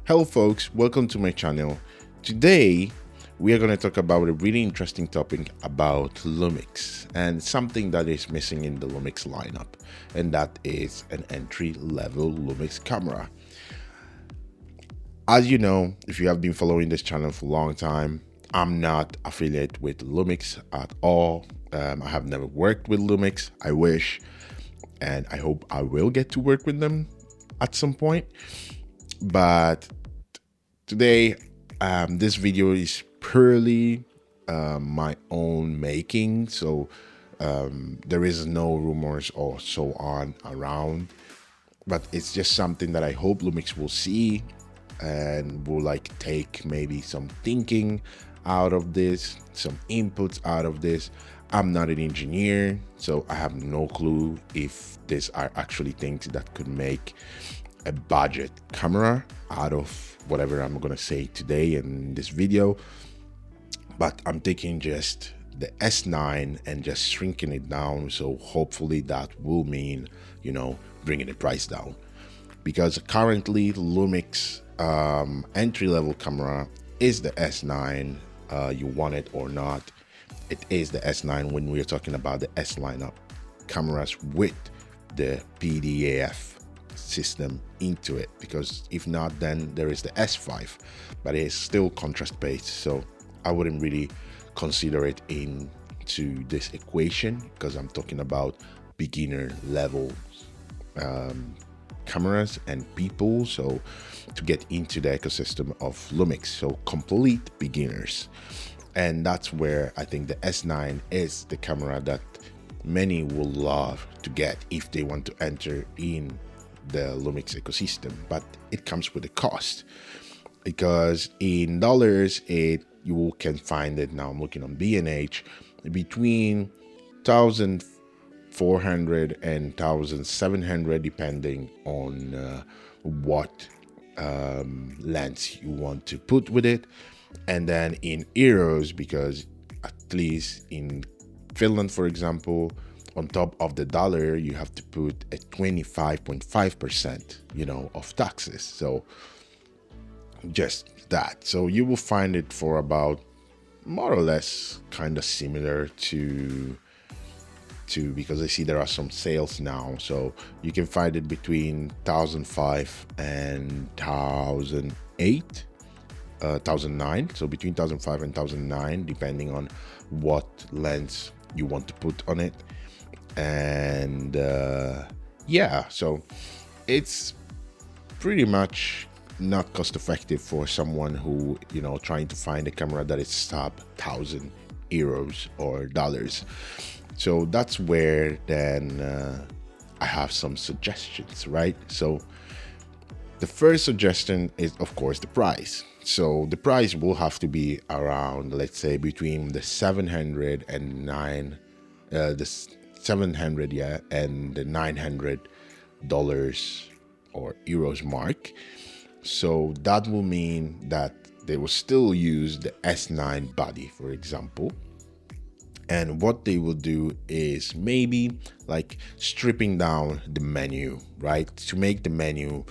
Hello folks, welcome to my channel. Today we are going to talk about a really interesting topic about Lumix and something that is missing in the Lumix lineup, and that is an entry-level Lumix camera. As you know, if you have been following this channel for a long time, I'm not affiliated with Lumix at all. I have never worked with Lumix. I wish, and I hope I will get to work with them at some point. But today, this video is purely my own making, so there is no rumors or so on around, but it's just something that I hope Lumix will see and will like take maybe some thinking out of this, some inputs out of this. I'm not an engineer, so I have no clue if these are actually things that could make a budget camera out of whatever I'm gonna say today in this video. But I'm taking just the S9 and just shrinking it down, so hopefully that will mean, you know, bringing the price down, because currently Lumix entry-level camera is the S9. You want it or not, it is the S9 when we're talking about the S lineup cameras with the PDAF system into it, because if not, then there is the S5, but it is still contrast based, so I wouldn't really consider it into this equation, because I'm talking about beginner level cameras and people, so to get into the ecosystem of Lumix, so complete beginners. And that's where I think the S9 is the camera that many will love to get if they want to enter in the Lumix ecosystem. But it comes with a cost, because in dollars you can find it now. I'm looking on B&H between 1,400 and 1,700 depending on what lens you want to put with it. And then in euros, because at least in Finland, for example, on top of the dollar, you have to put a 25.5%, of taxes. So just that. So you will find it for about more or less kind of similar to because I see there are some sales now. So you can find it between 1,005 and 1,009. So between 1,005 and 1,009, depending on what lens you want to put on it. And yeah, so it's pretty much not cost effective for someone who, trying to find a camera that is sub 1,000 euros or dollars. So that's where then I have some suggestions, right? So the first suggestion is, of course, the price. So the price will have to be around, let's say, between the 700 and 700, yeah, and the $900 or euros mark. So that will mean that they will still use the S9 body, for example. And what they will do is maybe like stripping down the menu, right? To make the menu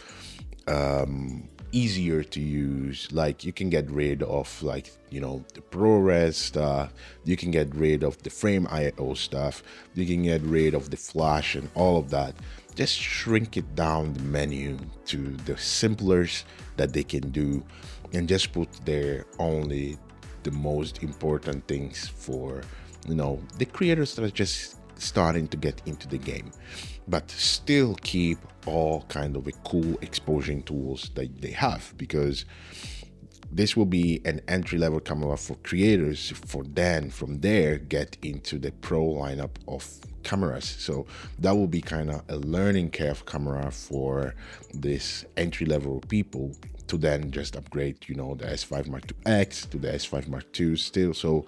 easier to use. Like you can get rid of the ProRes stuff, you can get rid of the frame IO stuff, you can get rid of the flash and all of that. Just shrink it down the menu to the simplest that they can do, and just put there only the most important things for the creators that are just starting to get into the game, but still keep all kind of a cool exposure tools that they have, because this will be an entry-level camera for creators, for then from there get into the pro lineup of cameras. So that will be kind of a learning curve camera for this entry-level people to then just upgrade, the S5IIX to the S5II still. So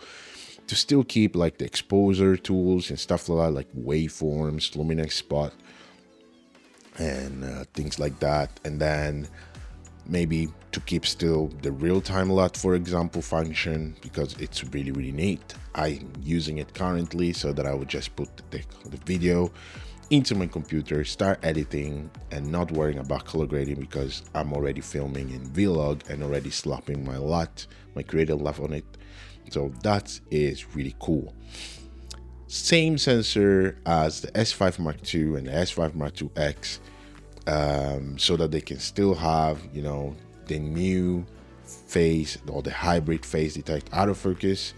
to still keep like the exposure tools and stuff like that, like waveforms, luminance spot, and things like that. And then maybe to keep still the real-time LUT, for example, function, because it's really, really neat. I'm using it currently so that I would just put the video into my computer, start editing, and not worrying about color grading because I'm already filming in Vlog and already slapping my creative life on it. So that is really cool. Same sensor as the S5 Mark II and the S5 Mark IIX, so that they can still have, you know, the new phase or the hybrid phase detect autofocus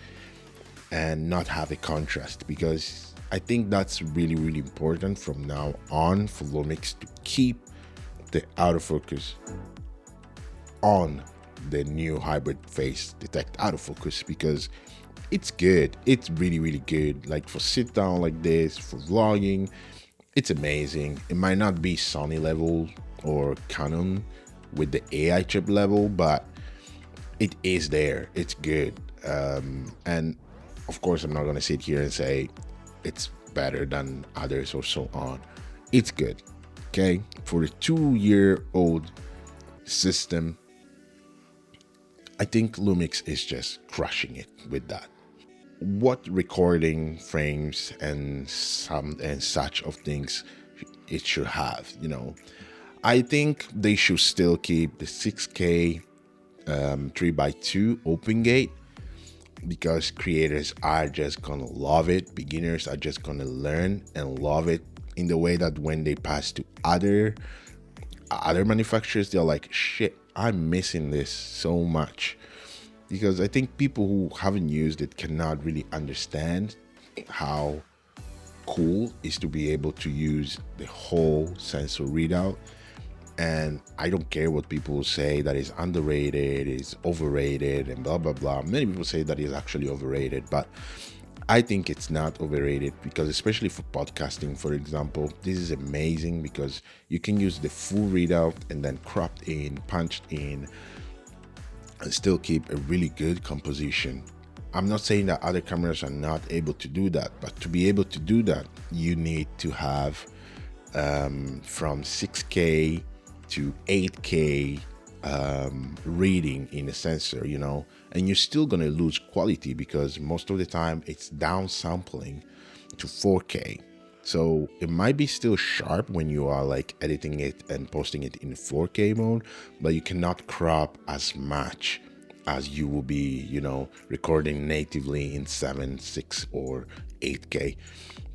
and not have a contrast, because I think that's really, really important from now on for Lumix to keep the autofocus on the new hybrid phase detect autofocus, because it's good. It's really, really good. Like for sit down like this, for vlogging, it's amazing. It might not be Sony level or Canon with the AI chip level, but it is there. It's good. And of course, I'm not going to sit here and say it's better than others or so on. It's good. Okay. For a 2-year-old system, I think Lumix is just crushing it with that. What recording frames and such of things it should have, you know, I think they should still keep the 6K 3x2 open gate, because creators are just gonna love it. Beginners are just gonna learn and love it in the way that when they pass to other manufacturers, they're like, shit, I'm missing this so much. Because I think people who haven't used it cannot really understand how cool is to be able to use the whole sensor readout. And I don't care what people say that is underrated, is overrated, and blah, blah, blah. Many people say that is actually overrated, but I think it's not overrated, because especially for podcasting, for example, this is amazing because you can use the full readout and then cropped in, punched in, and still keep a really good composition. I'm not saying that other cameras are not able to do that, but to be able to do that, you need to have from 6K to 8K reading in a sensor, you know, and you're still gonna lose quality because most of the time it's downsampling to 4K. So it might be still sharp when you are like editing it and posting it in 4K mode, but you cannot crop as much as you will be, you know, recording natively in 7, 6, or 8K.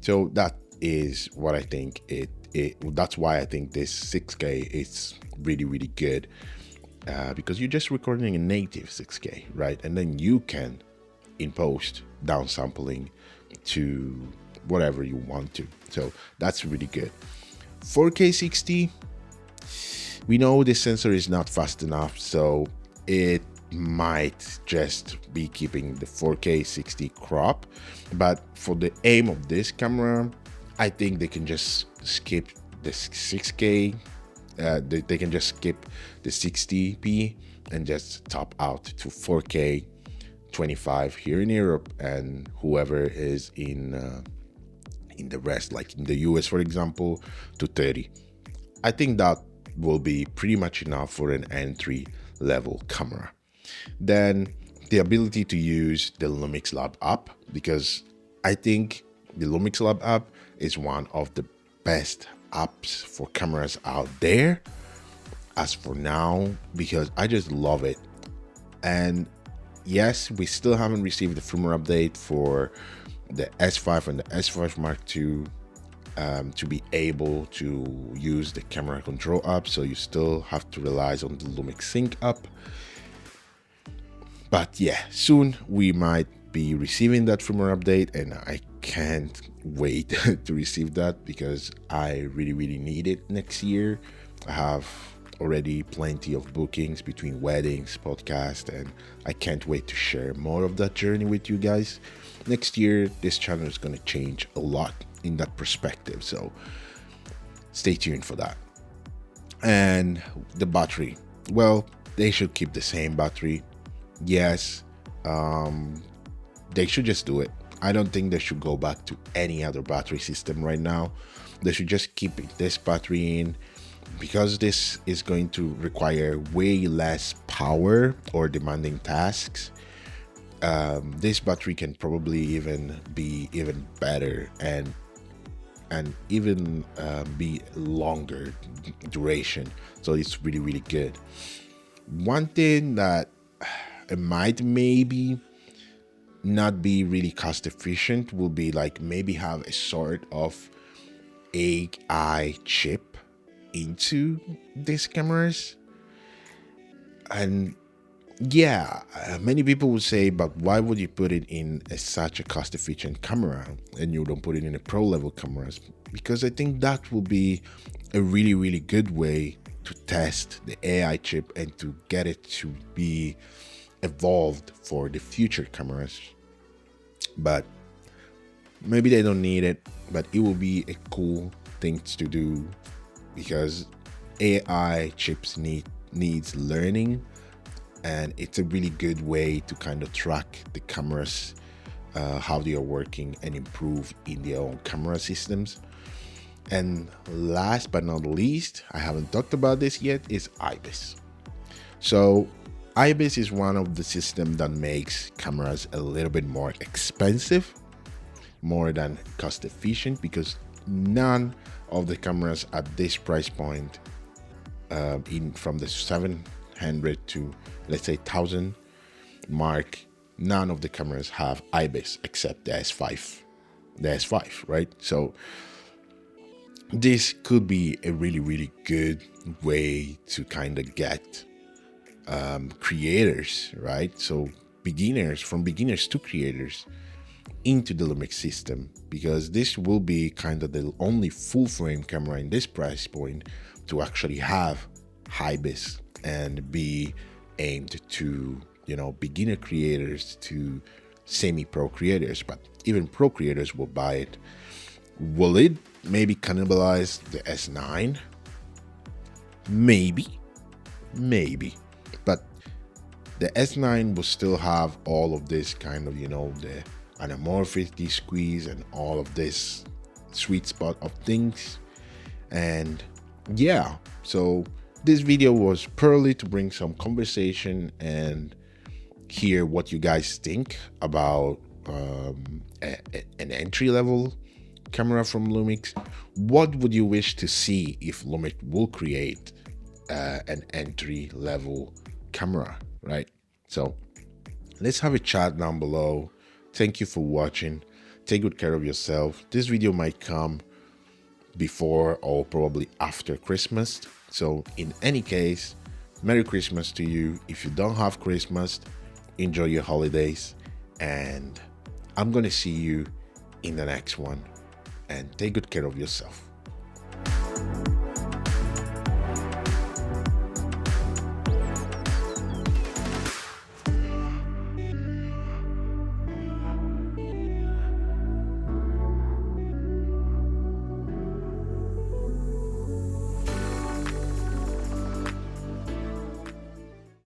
So that is what I think that's why I think this 6K is really, really good, because you're just recording a native 6K, right? And then you can, in post, downsampling to whatever you want to. So that's really good. 4K 60, we know this sensor is not fast enough, so it might just be keeping the 4K 60 crop. But for the aim of this camera, I think they can just skip the 6K. They can just skip the 60p and just top out to 4K 25 here in Europe, and whoever is in the rest, like in the US, for example, to 30. I think that will be pretty much enough for an entry level camera. Then the ability to use the Lumix LabApp, because I think the Lumix LabApp is one of the best apps for cameras out there as for now, because I just love it. And yes, we still haven't received the firmware update for the S5 and the S5 Mark II to be able to use the camera control app, so you still have to rely on the Lumix Sync app. But yeah, soon we might be receiving that firmware update, and I can't wait to receive that because I really, really need it next year. I have already plenty of bookings between weddings, podcast, and I can't wait to share more of that journey with you guys. Next year, this channel is going to change a lot in that perspective, so stay tuned for that. And the battery, well, they should keep the same battery. Yes, they should just do it. I don't think they should go back to any other battery system right now. They should just keep this battery in, because this is going to require way less power or demanding tasks. This battery can probably even be even better and and even be longer duration. So it's really, really good. One thing that it might maybe not be really cost efficient will be like maybe have a sort of AI chip into these cameras. And yeah, many people would say, but why would you put it in such a cost-efficient camera and you don't put it in a pro level cameras? Because I think that will be a really, really good way to test the AI chip and to get it to be evolved for the future cameras. But maybe they don't need it, but it will be a cool thing to do, because AI chips needs learning, and it's a really good way to kind of track the cameras, how they are working, and improve in their own camera systems. And last but not least, I haven't talked about this yet, is IBIS. So IBIS is one of the systems that makes cameras a little bit more expensive, more than cost efficient, because none of the cameras at this price point, from the 700 to let's say 1,000 mark, none of the cameras have IBIS except the S5, right? So this could be a really, really good way to kind of get creators, right? So from beginners to creators into the Lumix system, because this will be kind of the only full frame camera in this price point to actually have IBIS and be aimed to, you know, beginner creators to semi-pro creators. But even pro creators will buy it. Will it maybe cannibalize the S9? Maybe, but the S9 will still have all of this kind of, you know, the anamorphic squeeze and all of this sweet spot of things. And yeah, so this video was purely to bring some conversation and hear what you guys think about an entry-level camera from Lumix. What would you wish to see if Lumix will create an entry-level camera, right? So let's have a chat down below. Thank you for watching. Take good care of yourself. This video might come before or probably after Christmas. So in any case, Merry Christmas to you. If you don't have Christmas, enjoy your holidays, and I'm gonna see you in the next one, and take good care of yourself.